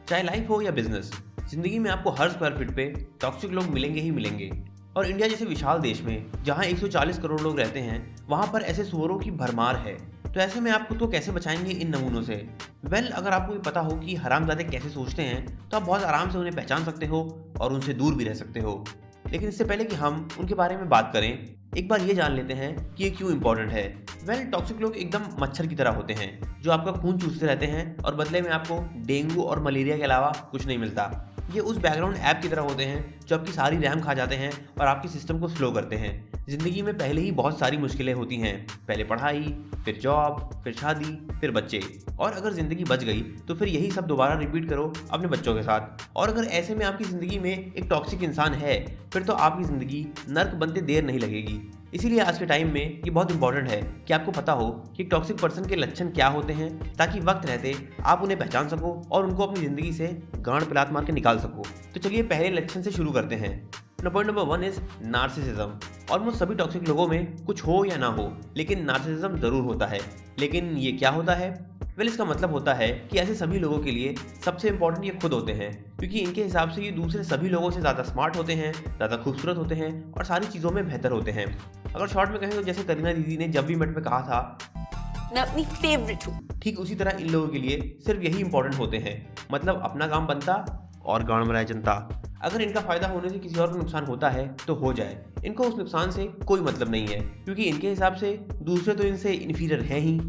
चाहे लाइफ हो या बिजनेस, जिंदगी में आपको हर स्क्वायर फीट पे टॉक्सिक लोग मिलेंगे ही मिलेंगे। और इंडिया जैसे विशाल देश में जहाँ 140 करोड़ लोग रहते हैं, वहाँ पर ऐसे सुअरों की भरमार है। तो ऐसे में आप खुद को कैसे बचाएंगे इन नमूनों से? अगर आपको ये पता हो कि हरामजादे कैसे सोचते हैं, तो आप बहुत आराम से उन्हें पहचान सकते हो और उनसे दूर भी रह सकते हो। लेकिन इससे पहले कि हम उनके बारे में बात करें, एक बार ये जान लेते हैं कि ये क्यों इंपॉर्टेंट है। टॉक्सिक लोग एकदम मच्छर की तरह होते हैं जो आपका खून चूसते रहते हैं और बदले में आपको डेंगू और मलेरिया के अलावा कुछ नहीं मिलता। ये उस बैकग्राउंड ऐप की तरह होते हैं जो आपकी सारी रैम खा जाते हैं और आपके सिस्टम को स्लो करते हैं। जिंदगी में पहले ही बहुत सारी मुश्किलें होती हैं, पहले पढ़ाई, फिर जॉब, फिर शादी, फिर बच्चे। और अगर जिंदगी बच गई तो फिर यही सब दोबारा रिपीट करो अपने बच्चों के साथ। और अगर ऐसे में आपकी जिंदगी में एक टॉक्सिक इंसान है, फिर तो आपकी जिंदगी नर्क बनते देर नहीं लगेगी। इसीलिए आज के टाइम में ये बहुत इंपॉर्टेंट है कि आपको पता हो कि टॉक्सिक पर्सन के लक्षण क्या होते हैं, ताकि वक्त रहते आप उन्हें पहचान सको और उनको अपनी जिंदगी से गांड पिलात मार के निकाल सको। तो चलिए पहले लक्षण से शुरू करते हैं। Point number 1 is narcissism. Almost सभी टॉक्सिक लोगों में कुछ हो या ना हो, लेकिन नार्सिसिज्म जरूर होता है। लेकिन ये क्या होता है? इसका मतलब होता है कि ऐसे सभी लोगों के लिए सबसे इंपॉर्टेंट ये खुद होते हैं, क्योंकि इनके हिसाब से ये दूसरे सभी लोगों से ज़्यादा स्मार्ट होते हैं, ज़्यादा खूबसूरत होते हैं और सारी चीज़ों में बेहतर होते हैं। अगर शॉर्ट में कहें तो जैसे करीना दीदी ने जब वी मेट में कहा था, मैं अपनी फेवरेट हूँ, ठीक उसी तरह इन लोगों के लिए सिर्फ यही इंपॉर्टेंट होते हैं। मतलब अपना काम बनता और गांड बनाए जनता। अगर इनका फायदा होने से किसी और को नुकसान होता है तो हो जाए, इनको उस नुकसान से कोई मतलब नहीं है, क्योंकि इनके हिसाब से दूसरे तो इनसे इन्फीरियर हैं ही।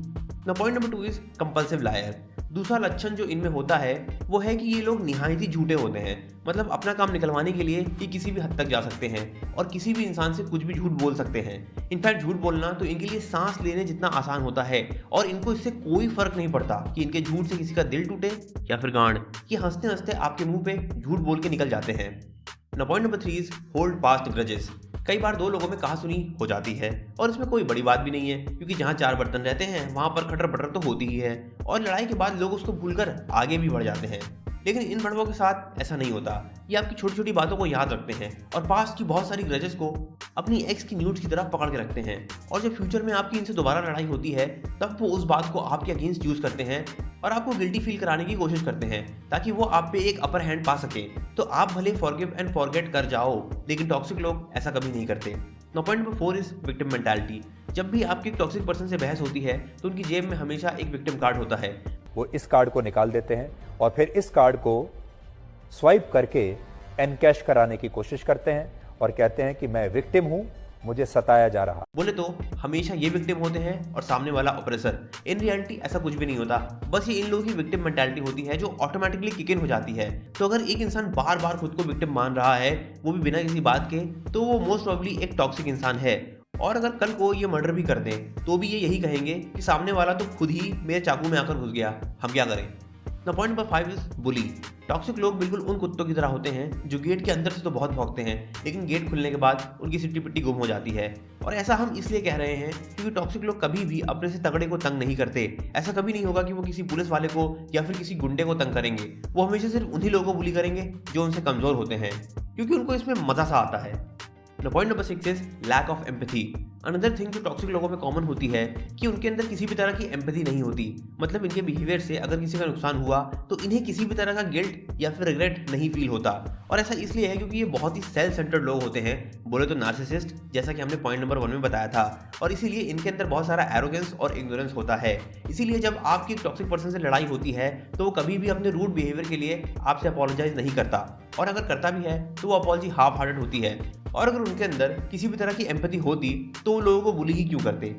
Point number 2 is compulsive liar. दूसरा लक्षण जो इनमें होता है वो है कि ये लोग निहायत ही झूठे होते हैं। मतलब अपना काम निकलवाने के लिए ये किसी भी हद तक जा सकते हैं और किसी भी इंसान से कुछ भी झूठ बोल सकते हैं। इनफैक्ट झूठ बोलना तो इनके लिए सांस लेने जितना आसान होता है और इनको इससे कोई फर्क नहीं पड़ता कि इनके झूठ से किसी का दिल टूटे या फिर गांड। ये हंसते हंसते आपके मुंह पे झूठ बोल के निकल जाते हैं। Point number 3 is hold past grudges. कई बार दो लोगों में कहासुनी हो जाती है और इसमें कोई बड़ी बात भी नहीं है, क्योंकि जहाँ 4 बर्तन रहते हैं वहाँ पर खटर पटर तो होती ही है और लड़ाई के बाद लोग उसको भूलकर आगे भी बढ़ जाते हैं। लेकिन इन बड़वों के साथ ऐसा नहीं होता। ये आपकी छोटी छोटी बातों को याद रखते हैं और पास्ट की बहुत सारी ग्रजेस को अपनी एक्स की न्यूड्स की तरह पकड़ के रखते हैं। और जब फ्यूचर में आपकी इनसे दोबारा लड़ाई होती है, तब वो उस बात को आपके अगेंस्ट यूज करते हैं और आपको गिल्टी फील कराने की कोशिश करते हैं, ताकि वो आप पे एक अपर हैंड पा सके। तो आप भले फॉरगिव एंड फॉरगेट कर जाओ, लेकिन टॉक्सिक लोग ऐसा कभी नहीं करते। Point number 4 is victim mentality. जब भी आपकी टॉक्सिक पर्सन से बहस होती है तो उनकी जेब में हमेशा एक विक्टिम कार्ड होता है। वो इस कार्ड को निकाल देते हैं और फिर इस कार्ड को स्वाइप करके एनकैश कराने की कोशिश करते हैं और कहते हैं कि मैं विक्टिम हूं, मुझे सताया जा रहा। बोले तो हमेशा ये विक्टिम होते हैं और सामने वाला ऑपरेसर। इन रियलिटी ऐसा कुछ भी नहीं होता, बस ये इन लोगों की विक्टिम मेंटालिटी होती है जो ऑटोमेटिकली किक इन हो जाती है। तो अगर एक इंसान बार बार खुद को विक्टिम मान रहा है, वो भी बिना किसी बात के, तो वो मोस्ट प्रोबेबली एक टॉक्सिक इंसान है। और अगर कल को ये मर्डर भी कर दें तो भी ये यही कहेंगे कि सामने वाला तो खुद ही मेरे चाकू में आकर घुस गया, हम क्या करें। Point number 5 is bully. Toxic लोग बिल्कुल उन कुत्तों की तरह होते हैं जो गेट के अंदर से तो बहुत भौंकते हैं, लेकिन गेट खुलने के बाद उनकी सिट्टी पिट्टी गुम हो जाती है। और ऐसा हम इसलिए कह रहे हैं क्योंकि टॉक्सिक लोग कभी भी अपने से तगड़े को तंग नहीं करते। ऐसा कभी नहीं होगा कि वो किसी पुलिस वाले को या फिर किसी गुंडे को तंग करेंगे। वो हमेशा सिर्फ उन्हीं लोगों को बुली करेंगे जो उनसे कमजोर होते हैं, क्योंकि उनको इसमें मजा सा आता है। Point number 6 is lack of empathy. Another thing जो टॉक्सिक लोगों में कॉमन होती है कि उनके अंदर किसी भी तरह की एम्पैथी नहीं होती। मतलब इनके बिहेवियर से अगर किसी का नुकसान हुआ तो इन्हें किसी भी तरह का गिल्ट या फिर रिग्रेट नहीं फील होता। और ऐसा इसलिए है क्योंकि ये बहुत ही सेल्फ सेंटर्ड लोग होते हैं, बोले तो नार्सिसिस्ट, जैसा कि हमने पॉइंट नंबर 1 में बताया था। और इसीलिए इनके अंदर बहुत सारा एरोगेंस और इग्नोरेंस होता है। इसीलिए जब आपकी टॉक्सिक पर्सन से लड़ाई होती है तो वो कभी भी अपने रूड बिहेवियर के लिए आपसे अपोलोजाइज नहीं करता, और अगर करता भी है तो वो अपॉलजी हाफ हार्टेड होती है। और अगर उनके अंदर किसी भी तरह की एम्पैथी होती तो वो लोगों को बुली ही क्यों करते।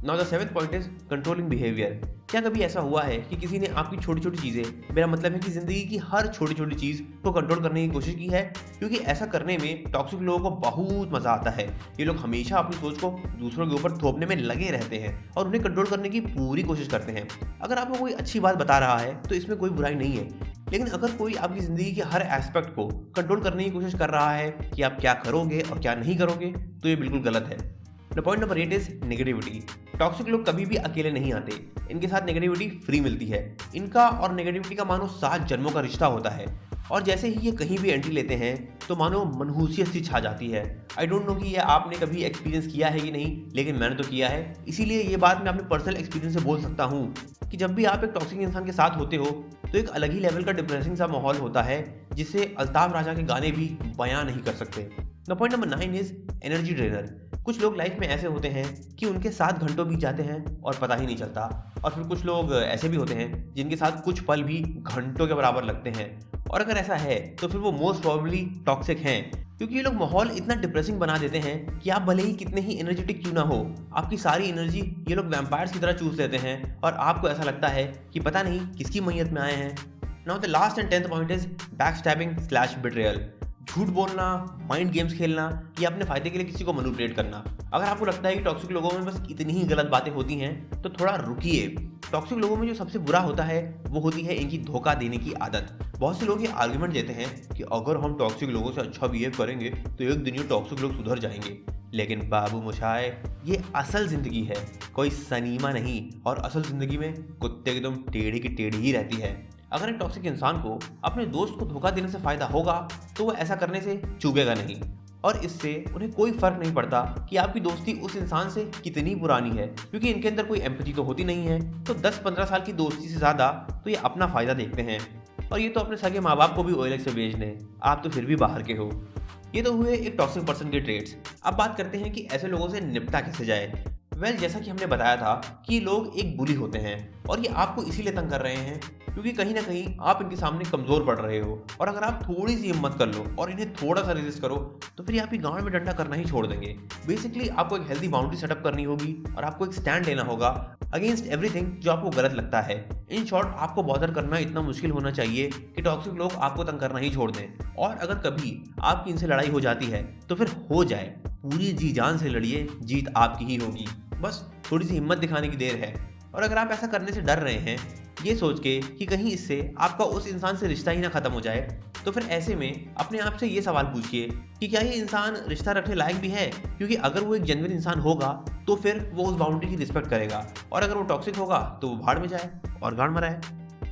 Now the 7th point is controlling behaviour. क्या कभी ऐसा हुआ है कि किसी ने आपकी छोटी छोटी चीज़ें, मेरा मतलब है कि जिंदगी की हर छोटी छोटी चीज़ को कंट्रोल करने की कोशिश की है? क्योंकि ऐसा करने में टॉक्सिक लोगों को बहुत मजा आता है। ये लोग हमेशा अपनी सोच को दूसरों के ऊपर थोपने में लगे रहते हैं और उन्हें कंट्रोल करने की पूरी कोशिश करते हैं। अगर आपको कोई अच्छी बात बता रहा है तो इसमें कोई बुराई नहीं है, लेकिन अगर कोई आपकी ज़िंदगी के हर एस्पेक्ट को कंट्रोल करने की कोशिश कर रहा है कि आप क्या करोगे और क्या नहीं करोगे, तो ये बिल्कुल गलत है। Point number 8 is negativity. Toxic लोग कभी भी अकेले नहीं आते, इनके साथ नेगेटिविटी फ्री मिलती है। इनका और नेगेटिविटी का मानो 7 जन्मों का रिश्ता होता है और जैसे ही ये कहीं भी एंट्री लेते हैं तो मानो मनहूसियत सी छा जाती है। आई डोंट नो कि ये आपने कभी एक्सपीरियंस किया है कि नहीं, लेकिन मैंने तो किया है। इसीलिए ये बात मैं अपने पर्सनल एक्सपीरियंस से बोल सकता हूँ कि जब भी आप एक टॉक्सिक इंसान के साथ होते हो तो एक अलग ही लेवल का डिप्रेसिंग सा माहौल होता है जिसे अल्ताफ राजा के गाने भी बयां नहीं कर सकते। The point number 9 is energy drainer. कुछ लोग लाइफ में ऐसे होते हैं कि उनके साथ घंटों बीत जाते हैं और पता ही नहीं चलता, और फिर कुछ लोग ऐसे भी होते हैं जिनके साथ कुछ पल भी घंटों के बराबर लगते हैं। और अगर ऐसा है तो फिर वो मोस्ट प्रोबेबली टॉक्सिक हैं, क्योंकि ये लोग माहौल इतना डिप्रेसिंग बना देते हैं कि आप भले ही कितने ही एनर्जेटिक क्यों ना हो, आपकी सारी एनर्जी ये लोग वैम्पायर्स की तरह चूस लेते हैं और आपको ऐसा लगता है कि पता नहीं किसकी मैयत में आए हैं। Now the last and 10th point is backstabbing betrayal. झूठ बोलना, माइंड गेम्स खेलना या अपने फायदे के लिए किसी को मैनिपुलेट करना। अगर आपको लगता है कि टॉक्सिक लोगों में बस इतनी ही गलत बातें होती हैं तो थोड़ा रुकिए। टॉक्सिक लोगों में जो सबसे बुरा होता है वो होती है इनकी धोखा देने की आदत। बहुत से लोग ये आर्ग्यूमेंट देते हैं कि अगर हम टॉक्सिक लोगों से अच्छा बिहेव करेंगे तो एक दिन ये टॉक्सिक लोग सुधर जाएंगे। लेकिन बाबू मोशाय, ये असल जिंदगी है, कोई सनीमा नहीं, और असल जिंदगी में कुत्ते एकदम टेढ़ी की टेढ़ी ही रहती है। अगर एक टॉक्सिक इंसान को अपने दोस्त को धोखा देने से फायदा होगा तो वो ऐसा करने से चूकेगा नहीं, और इससे उन्हें कोई फर्क नहीं पड़ता कि आपकी दोस्ती उस इंसान से कितनी पुरानी है, क्योंकि इनके अंदर कोई एम्पैथी तो होती नहीं है। तो 10-15 साल की दोस्ती से ज़्यादा तो ये अपना फ़ायदा देखते हैं, और ये तो अपने सगे माँ बाप को भी OLX से भेज दें, आप तो फिर भी बाहर के हो। ये तो हुए एक टॉक्सिक पर्सन के ट्रेड्स। अब बात करते हैं कि ऐसे लोगों से निपटा कैसे जाए। जैसा कि हमने बताया था कि लोग एक बुली होते हैं और ये आपको इसीलिए तंग कर रहे हैं क्योंकि कहीं ना कहीं आप इनके सामने कमज़ोर पड़ रहे हो, और अगर आप थोड़ी सी हिम्मत कर लो और इन्हें थोड़ा सा रेजिस्ट करो तो फिर आपकी गांड में डंडा करना ही छोड़ देंगे। बेसिकली आपको एक हेल्दी बाउंड्री सेटअप करनी होगी और आपको एक स्टैंड लेना होगा अगेंस्ट एवरीथिंग जो आपको गलत लगता है। इन शॉर्ट, आपको बॉदर करना इतना मुश्किल होना चाहिए कि टॉक्सिक लोग आपको तंग करना ही छोड़ दें, और अगर कभी आपकी इनसे लड़ाई हो जाती है तो फिर हो जाए, पूरी जी जान से लड़िए, जीत आपकी ही होगी। बस थोड़ी सी हिम्मत दिखाने की देर है। और अगर आप ऐसा करने से डर रहे हैं ये सोच के कि कहीं इससे आपका उस इंसान से रिश्ता ही ना खत्म हो जाए, तो फिर ऐसे में अपने आप से ये सवाल पूछिए कि क्या ये इंसान रिश्ता रखने लायक भी है, क्योंकि अगर वो एक जेन्युइन इंसान होगा तो फिर वो उस बाउंड्री की रिस्पेक्ट करेगा, और अगर वो टॉक्सिक होगा तो वो भाड़ में जाए और गांड मराए।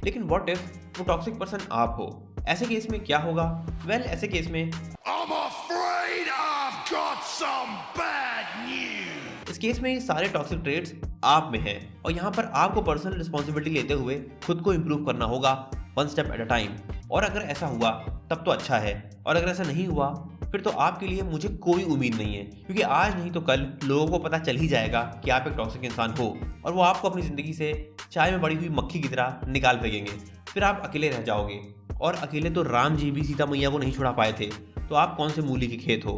लेकिन व्हाट इफ वो टॉक्सिक पर्सन आप हो? ऐसे केस में क्या होगा? ऐसे केस में I'm afraid I've got some bad news. इस केस में ये सारे टॉक्सिक ट्रेड्स आप में हैं, और यहाँ पर आपको पर्सनल रिस्पॉन्सिबिलिटी लेते हुए खुद को इम्प्रूव करना होगा, one step at a time. और अगर ऐसा हुआ तब तो अच्छा है, और अगर ऐसा नहीं हुआ फिर तो आपके लिए मुझे कोई उम्मीद नहीं है, क्योंकि आज नहीं तो कल लोगों को पता चल ही जाएगा कि आप एक टॉक्सिक इंसान हो, और वो आपको अपनी ज़िंदगी से चाय में बड़ी हुई मक्खी की तरह निकाल फेंकेंगे। फिर आप अकेले रह जाओगे, और अकेले तो राम जी भी सीता मैया को नहीं छुड़ा पाए थे, तो आप कौन से मूली के खेत हो।